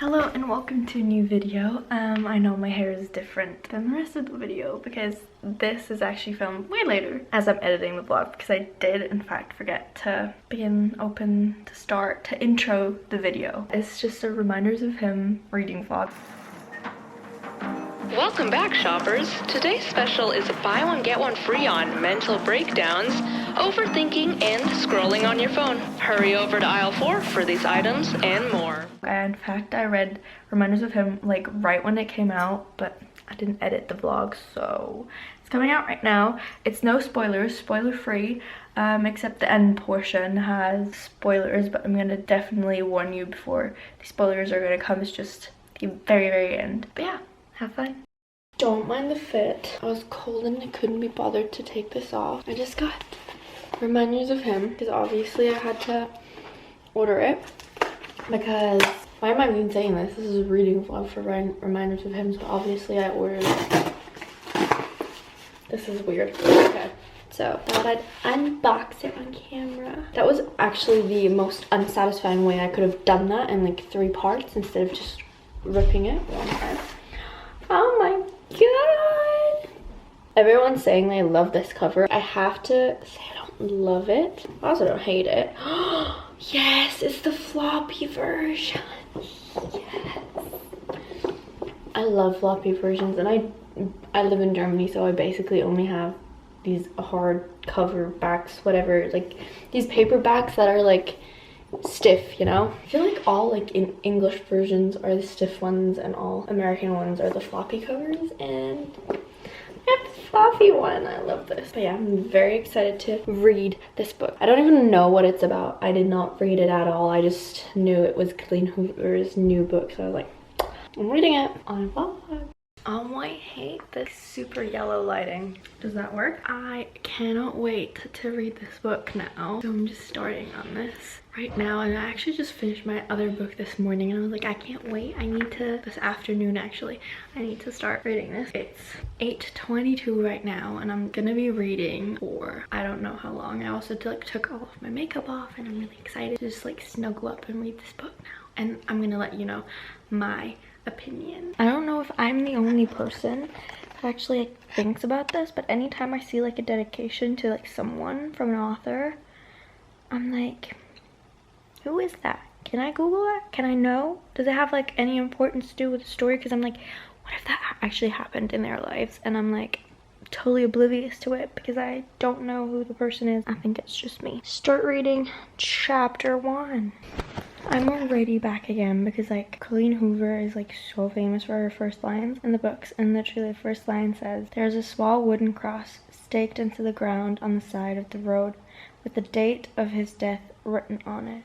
Hello and welcome to a new video. I know my hair is different than the rest of the video because this is actually filmed way later as I'm editing the vlog, because I did in fact forget to intro the video. It's just a reminders of him reading vlog. Welcome back, shoppers. Today's special is a buy one get one free on mental breakdowns, overthinking, and scrolling on your phone. Hurry over to aisle 4 for these items and more. In fact, I read reminders of him like right when it came out, but I didn't edit the vlog, so it's coming out right now. It's no spoilers, spoiler free, except the end portion has spoilers, but I'm gonna definitely warn you before the spoilers are gonna come. It's just the very end. But yeah, have fun. Don't mind the fit. I was cold and I couldn't be bothered to take this off. I just got reminders of him because obviously I had to order it. Because, why am I even saying this? This is a reading vlog for reminders of him, so obviously I ordered it. This is weird. Okay, so I thought I'd unbox it on camera. That was actually the most unsatisfying way I could have done that in like 3 parts instead of just ripping it one part. Oh my god! Everyone's saying they love this cover. I have to say I don't love it. I also don't hate it. Yes, it's the floppy version. Yes. I love floppy versions, and I live in Germany, so I basically only have these hard cover backs, whatever, like these paperbacks that are like stiff, you know? I feel like all like in English versions are the stiff ones and all American ones are the floppy covers, and I have this fluffy one. I love this. But yeah, I'm very excited to read this book. I don't even know what it's about. I did not read it at all. I just knew it was Colleen Hoover's new book, so I was like, I'm reading it on a vlog. Oh, I hate this super yellow lighting. Does that work? I cannot wait to read this book now. So I'm just starting on this right now, and I actually just finished my other book this morning and I was like, I can't wait. I need to, this afternoon actually, I need to start reading this. It's 8:22 right now and I'm gonna be reading for I don't know how long. I also took all of my makeup off and I'm really excited to just like snuggle up and read this book now. And I'm gonna let you know my opinion. I don't know if I'm the only person that actually like, thinks about this, but anytime I see like a dedication to like someone from an author, I'm like, who is that? Can I Google it? Can I know? Does it have like any importance to do with the story? Because I'm like, what if that actually happened in their lives? And I'm like totally oblivious to it because I don't know who the person is. I think it's just me. Start reading chapter 1. I'm already back again because like Colleen Hoover is like so famous for her first lines in the books, and literally the first line says, "There's a small wooden cross staked into the ground on the side of the road with the date of his death written on it."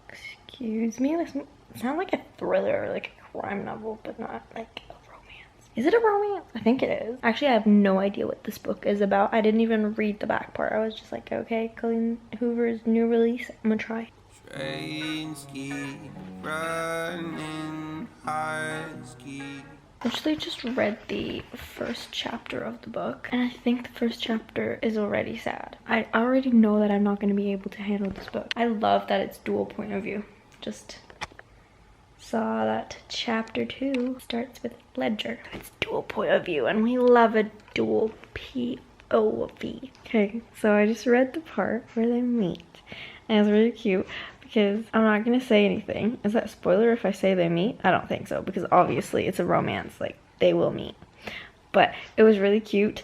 Excuse me, this sounds like a thriller, like a crime novel, but not like a romance. Is it a romance? I think it is. Actually, I have no idea what this book is about. I didn't even read the back part. I was just like, okay, Colleen Hoover's new release, I'm gonna try. Train ski, running hard ski. Actually just read the first chapter of the book, and I think the first chapter is already sad. I already know that I'm not going to be able to handle this book. I love that it's dual point of view. Just saw that chapter 2 starts with Ledger. It's dual point of view, and we love a dual POV. Okay, so I just read the part where they meet, and it's really cute. Because I'm not gonna say anything. Is that a spoiler if I say they meet? I don't think so, because obviously it's a romance, like they will meet. But it was really cute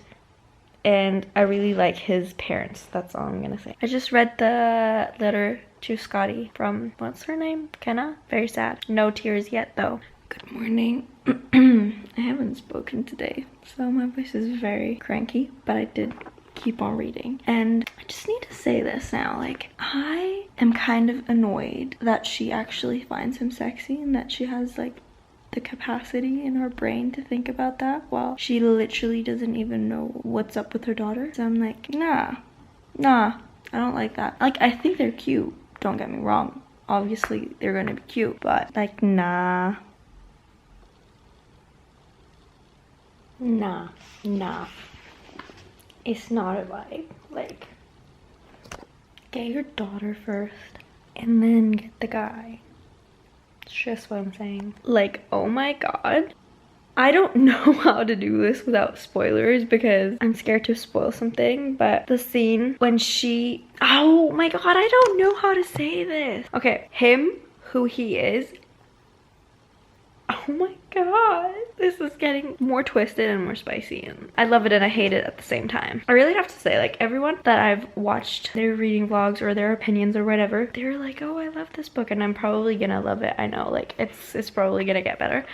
and I really like his parents. That's all I'm gonna say. I just read the letter to Scotty from, what's her name? Kenna? Very sad. No tears yet though. Good morning. I haven't spoken today, so my voice is very cranky, but I did keep on reading. And I just need to say this now, like, I am kind of annoyed that she actually finds him sexy and that she has like the capacity in her brain to think about that while she literally doesn't even know what's up with her daughter. So I'm like, nah, I don't like that. Like, I think they're cute, don't get me wrong, obviously they're gonna be cute, but like, nah, it's not a vibe. Like, get your daughter first and then get the guy. It's just what I'm saying. Like, oh my god. I don't know how to do this without spoilers because I'm scared to spoil something, but the scene when she, oh my god, I don't know how to say this. Okay, him, who he is, oh my god, this is getting more twisted and more spicy, and I love it and I hate it at the same time. I really have to say, like, everyone that I've watched their reading vlogs or their opinions or whatever, they're like, oh, I love this book, and I'm probably gonna love it. I know, like, it's probably gonna get better.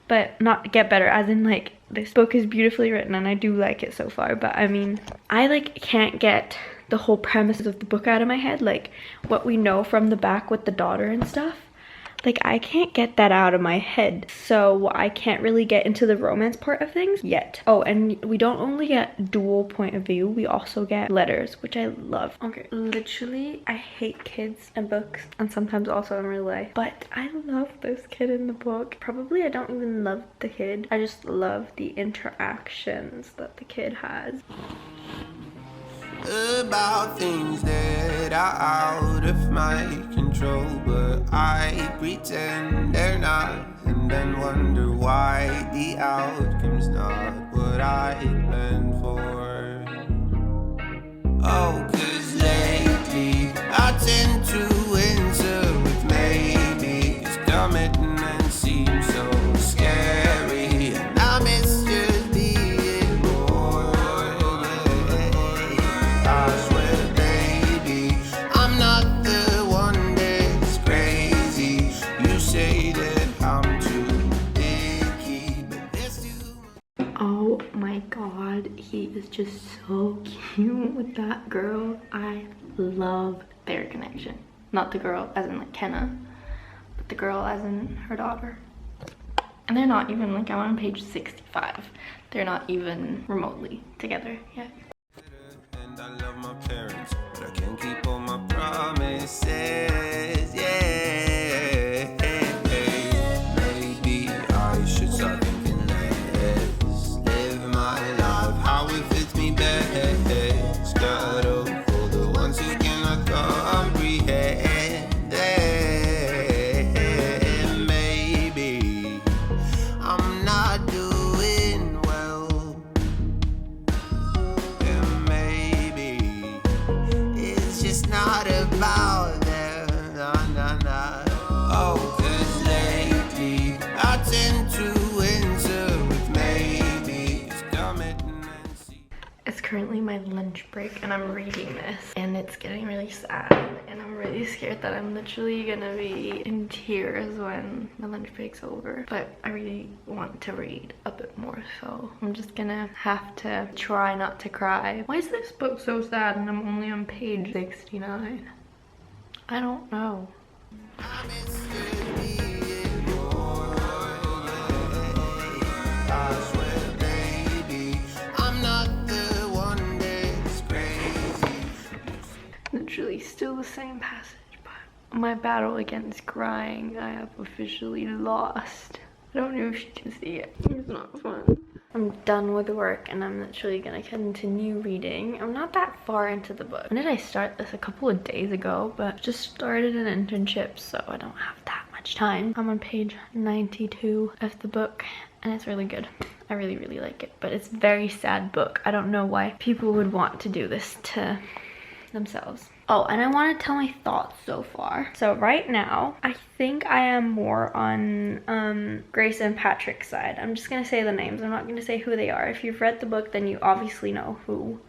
But not get better as in, like, this book is beautifully written and I do like it so far, but I mean, I like can't get the whole premises of the book out of my head, like what we know from the back with the daughter and stuff. Like, I can't get that out of my head, so I can't really get into the romance part of things yet. Oh, and we don't only get dual point of view, we also get letters, which I love. Okay, literally, I hate kids and books, and sometimes also in real life, but I love this kid in the book. Probably I don't even love the kid, I just love the interactions that the kid has. About things that are out of my control, but I pretend they're not, and then wonder why the outcome's not what I planned for. Oh, 'cause lately I tend to answer with maybe, 'cause commitment seems so scary, and I miss just being more. I swear, baby, I'm not the one that's crazy. You say that I'm too picky, but there's too much. Oh my god, he is just so cute with that girl. I love their connection. Not the girl as in like Kenna, but the girl as in her daughter. And they're not even, like, I'm on page 65. They're not even remotely together yet. And I love my parents, but I can't keep all my promises. Yeah, maybe I should start thinking less. Live my life how it fits me best. Got up for the ones who cannot comprehend. Maybe I'm not doing well. And maybe it's just not about them. Nah, nah, nah. Oh, 'cause lately I tend to answer with maybe. It's commitment. It's currently my lunch break and I'm reading this and it's getting really sad and I'm really scared that I'm literally gonna be in tears when my lunch break's over, but I really want to read a bit more, so I'm just gonna have to try not to cry. Why is this book so sad and I'm only on page 69? I don't know. I miss just being more. I swear, baby, I'm not the one that's crazy. Literally still the same passage, but my battle against crying, I have officially lost. I don't know if you can see it. It's not fun. I'm done with work and I'm literally gonna continue reading. I'm not that far into the book. When did I start this? A couple of days ago, but just started an internship, so I don't have that much time. I'm on page 92 of the book and it's really good. I really, really like it, but it's a very sad book. I don't know why people would want to do this to themselves. Oh, and I want to tell my thoughts so far. So right now, I think I am more on Grace and Patrick's side. I'm just gonna say the names. I'm not gonna say who they are. If you've read the book, then you obviously know who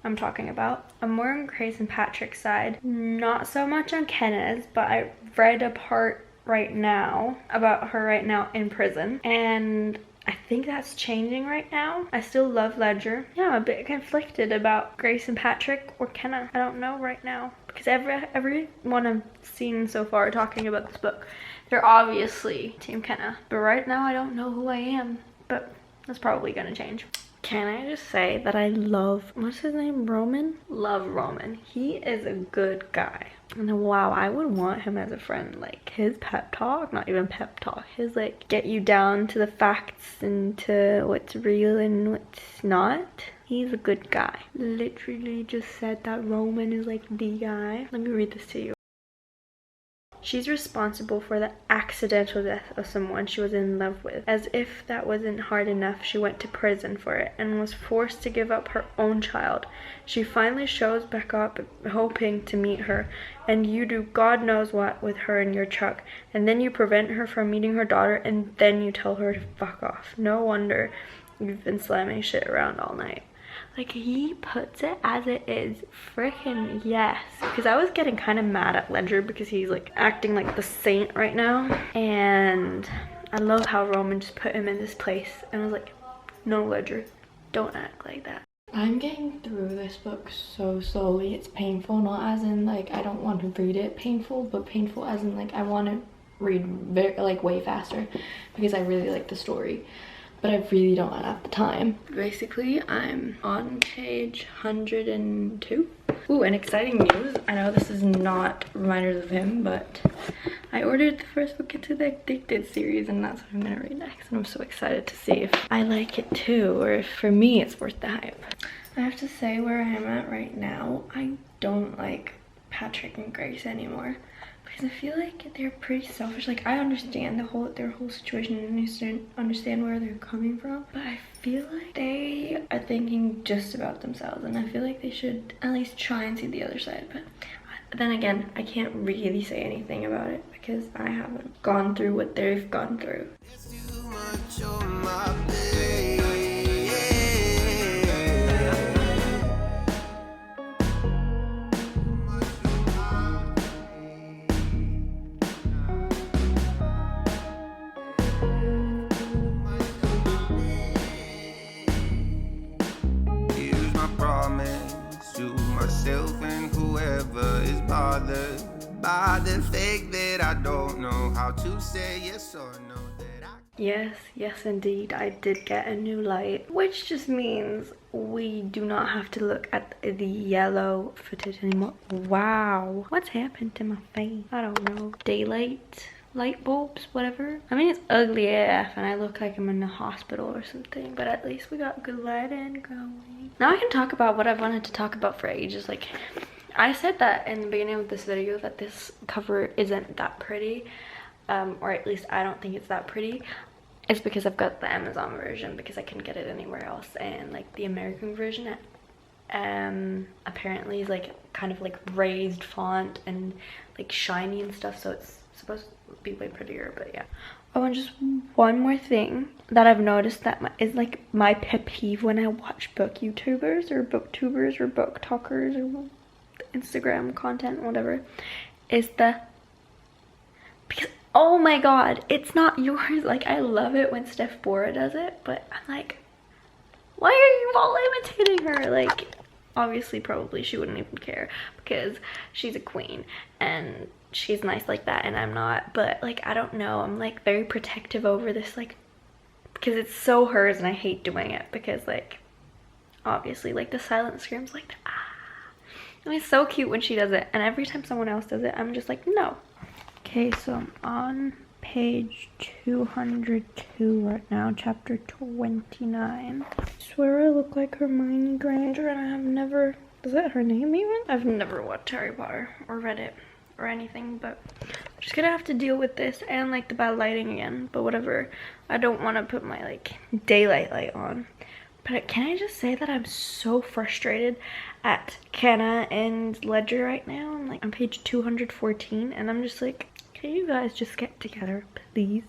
I'm talking about. I'm more on Grace and Patrick's side. Not so much on Kenna's, but I read a part right now about her right now in prison, and I think that's changing right now. I still love Ledger. Yeah, I'm a bit conflicted about Grace and Patrick or Kenna. I don't know right now because everyone I've seen so far talking about this book, they're obviously Team Kenna. But right now I don't know who I am, but that's probably gonna change. Can I just say that I love, what's his name, Roman? Love Roman. He is a good guy. And wow, I would want him as a friend. Like, his pep talk, not even pep talk, his like get you down to the facts and to what's real and what's not. He's a good guy. Literally just said that Roman is like the guy. Let me read this to you. She's responsible for the accidental death of someone she was in love with. As if that wasn't hard enough, she went to prison for it and was forced to give up her own child. She finally shows back up, hoping to meet her, and you do God knows what with her in your truck, and then you prevent her from meeting her daughter, and then you tell her to fuck off. No wonder you've been slamming shit around all night. Like, he puts it as it is. Freaking yes. Because I was getting kind of mad at Ledger because he's like acting like the saint right now. And I love how Roman just put him in this place and was like, no, Ledger, don't act like that. I'm getting through this book so slowly. It's painful, not as in like I don't want to read it painful, but painful as in like I want to read very, like way faster because I really like the story. But I really don't have the time. Basically, I'm on page 102. Ooh, and exciting news. I know this is not Reminders of Him, but I ordered the first book into the Addicted series, and that's what I'm gonna read next. And I'm so excited to see if I like it too, or if for me it's worth the hype. I have to say where I am at right now, I don't like Patrick and Grace anymore. Because I feel like they're pretty selfish. Like, I understand their whole situation and understand where they're coming from, but I feel like they are thinking just about themselves, and I feel like they should at least try and see the other side. But then again, I can't really say anything about it because I haven't gone through what they've gone through. And whoever is bothered by the fact that I don't know how to say yes or no. Yes, indeed, I did get a new light, which just means we do not have to look at the yellow footage anymore. Wow, what's happened to my face? I don't know. Daylight, light bulbs, whatever. I mean, it's ugly AF and I look like I'm in a hospital or something, but at least we got good lighting going. Now I can talk about what I've wanted to talk about for ages. Like, I said that in the beginning of this video that this cover isn't that pretty, or at least I don't think it's that pretty. It's because I've got the Amazon version because I couldn't get it anywhere else, and like the American version apparently is like kind of like raised font and like shiny and stuff, so it's supposed to be way prettier. But yeah. Oh, and just one more thing that I've noticed that is like my pet peeve when I watch book YouTubers or booktubers or book talkers or Instagram content, whatever, is because oh my god, it's not yours. Like, I love it when Steph Bora does it, but I'm like, why are you all imitating her? Like, obviously probably she wouldn't even care because she's a queen and she's nice like that and I'm not, but like, I don't know, I'm like very protective over this, like, because it's so hers and I hate doing it because like obviously like the silent screams like ah, and it's so cute when she does it, and every time someone else does it I'm just like no. Okay, so I'm on page 202 right now, chapter 29. I swear I look like Hermione Granger and I have never, is that her name even? I've never watched Harry Potter or read it or anything, but I'm just gonna have to deal with this and like the bad lighting again, but whatever. I don't want to put my like daylight light on. But can I just say that I'm so frustrated at Kenna and Ledger right now? I'm like on page 214 and I'm just like, can you guys just get together, please?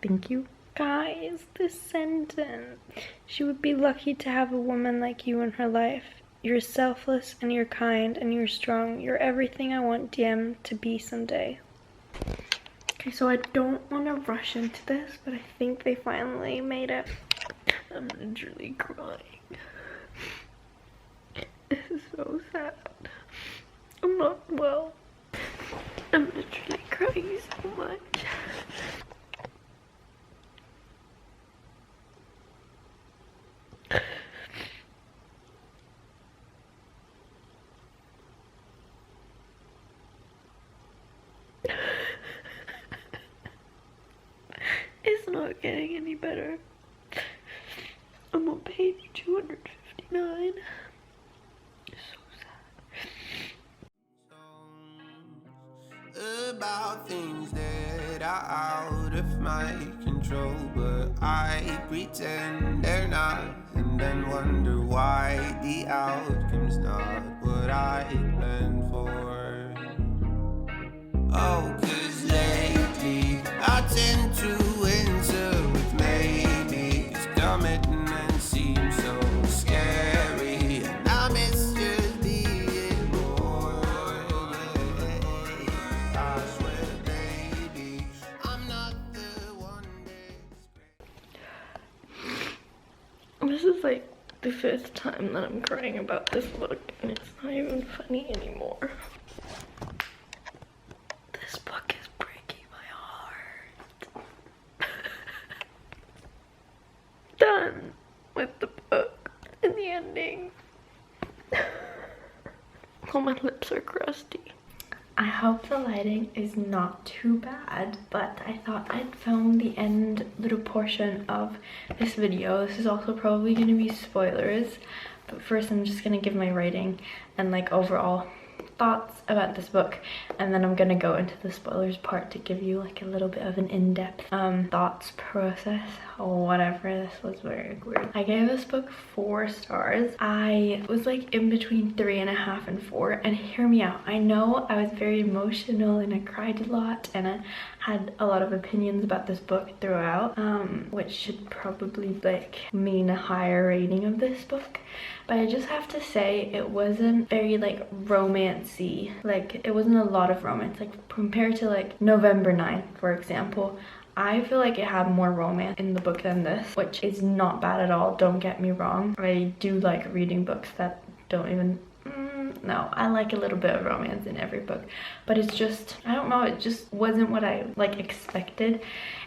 Thank you. Guys, this sentence. She would be lucky to have a woman like you in her life. You're selfless and you're kind and you're strong. You're everything I want DM to be someday. Okay, so I don't want to rush into this, but I think they finally made it. I'm literally crying. This is so sad. I'm not well. I'm literally crying so much. It's not getting any better. I'm on page 259. So sad. About things are out of my control, but I pretend they're not, and then wonder why the outcome's not what I planned for. Oh, 'cause lately I tend to answer with maybe, 'cause commitment seems so scary, and I miss just being more. I swear, baby, I'm not the one that's great. This is like the 5th time that I'm crying about this book, and it's not even funny anymore. This book is breaking my heart. Done with the book and the ending. Oh, my lips are crusty. I hope the lighting is not too bad, but I thought I'd film the end little portion of this video. This is also probably going to be spoilers, but first I'm just going to give my rating and like overall thoughts about this book, and then I'm gonna go into the spoilers part to give you like a little bit of an in-depth thoughts process or whatever. This was very weird. I gave this book 4 stars. I was like in between 3.5 and 4, and hear me out, I know I was very emotional and I cried a lot and I had a lot of opinions about this book throughout, which should probably like mean a higher rating of this book, but I just have to say it wasn't very like romancy. Like it wasn't a lot of romance, like compared to like November 9th, for example. I feel like it had more romance in the book than this, which is not bad at all, don't get me wrong. I do like reading books that don't even no, I like a little bit of romance in every book, but it's just, I don't know, it just wasn't what I like expected,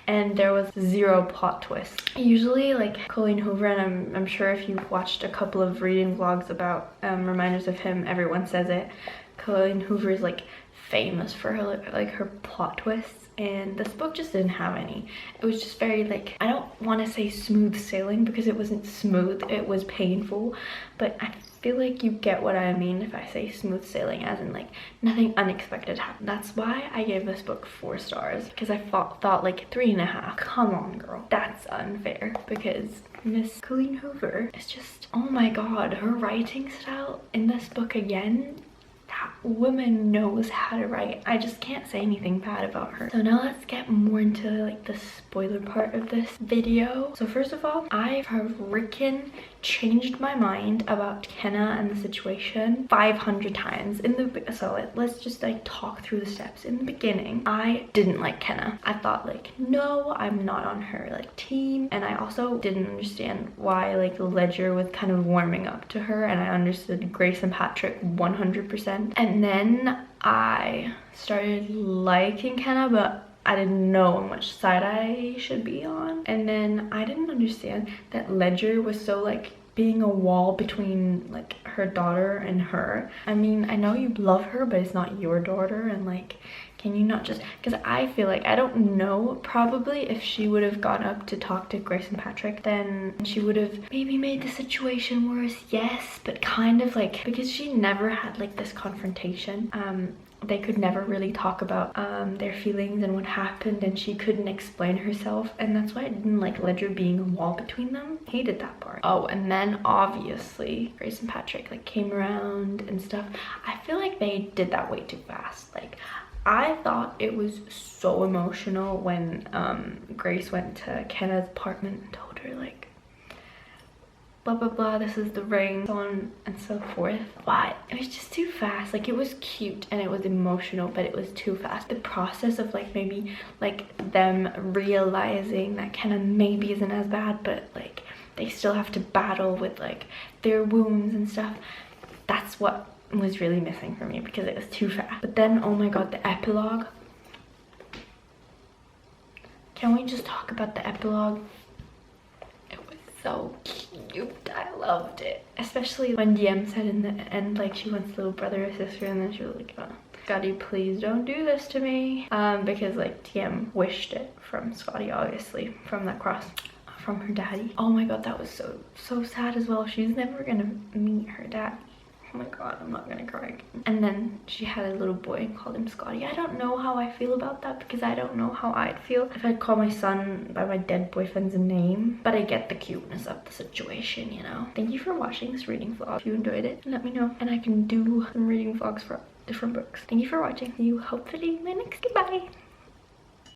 and there was 0 plot twists. Usually like Colleen Hoover, and I'm sure if you've watched a couple of reading vlogs about Reminders of Him, everyone says it, Colleen Hoover is like famous for her like her plot twists, and this book just didn't have any. It was just very like, I don't want to say smooth sailing because it wasn't smooth, it was painful, but I feel like you get what I mean if I say smooth sailing, as in like nothing unexpected happened. That's why I gave this book 4 stars, because I thought like 3.5. Come on girl, that's unfair, because Miss Colleen Hoover is just, oh my god, her writing style in this book again, that woman knows how to write. I just can't say anything bad about her. So now let's get more into like the spoiler part of this video. So first of all, I've freaking changed my mind about Kenna and the situation 500 times in the, so let's just like talk through the steps. In the beginning, I didn't like Kenna. I thought like, no, I'm not on her like team, and I also didn't understand why like Ledger was kind of warming up to her, and I understood Grace and Patrick 100%. And then I started liking Kenna, but I didn't know which side I should be on. And then I didn't understand that Ledger was so like being a wall between like her daughter and her. I mean, I know you love her, but it's not your daughter, and like, can you not just, because I feel like, I don't know, probably if she would have gone up to talk to Grace and Patrick, then she would have maybe made the situation worse, yes, but kind of like, because she never had like this confrontation, they could never really talk about their feelings and what happened, and she couldn't explain herself, and that's why I didn't like Ledger being a wall between them. Hated that part. Oh, and then obviously Grace and Patrick like came around and stuff. I feel like they did that way too fast. Like, I thought it was so emotional when Grace went to Kenna's apartment and told her like, blah blah blah, this is the ring, so on and so forth. But it was just too fast. Like, it was cute and it was emotional, but it was too fast. The process of like maybe like them realizing that Kenna maybe isn't as bad, but like they still have to battle with like their wounds and stuff, that's what was really missing for me, because it was too fast. But then, oh my god, the epilogue. Can we just talk about the epilogue? It was so cute. I loved it. Especially when DM said in the end like she wants little brother or sister, and then she was like, oh, Scotty, please don't do this to me. Because like DM wished it from Scotty, obviously, from that cross from her daddy. Oh my god, that was so sad as well. She's never gonna meet her daddy. oh my god, I'm not gonna cry again. And then she had a little boy and called him Scotty. I don't know how I feel about that, because I don't know how I'd feel if I'd call my son by my dead boyfriend's name. But I get the cuteness of the situation, you know. Thank you for watching this reading vlog. If you enjoyed it, let me know, and I can do some reading vlogs for different books. Thank you for watching. See you hopefully in my next. Goodbye.